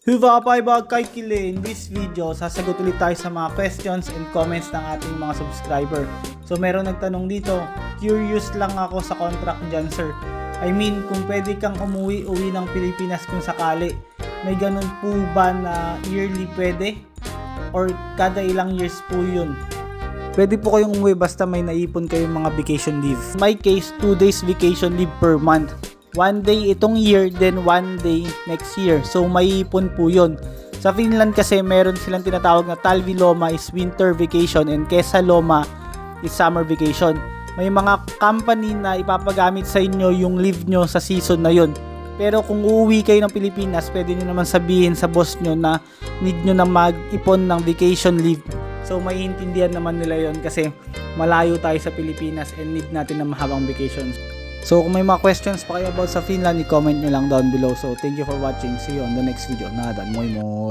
Huva Paibag kay Kile. In this video, sasagot ulit tayo sa mga questions and comments ng ating mga subscriber. So meron nagtanong dito, curious lang ako sa contract dyan sir. I mean, kung pwede kang uwi ng Pilipinas kung sakali, may ganun po ba na yearly pwede? Or kada ilang years po yun? Pwede po kayong umuwi basta may naipon kayong mga vacation leave. In my case, 2 days vacation leave per month. 1 day itong year, then 1 day next year. So may ipon po yun. Sa Finland kasi meron silang tinatawag na Talviloma is winter vacation and Kesaloma is summer vacation. May mga company na ipapagamit sa inyo yung leave nyo sa season na yun. Pero kung uuwi kayo ng Pilipinas, pwede nyo naman sabihin sa boss nyo na need nyo na mag-ipon ng vacation leave. So maiintindihan naman nila yon kasi malayo tayo sa Pilipinas and need natin ng mahabang vacations. So kung may mga questions pa kayo about sa Finland, i-comment nyo lang down below. So thank you for watching. See you on the next video. Nadan, moy moy.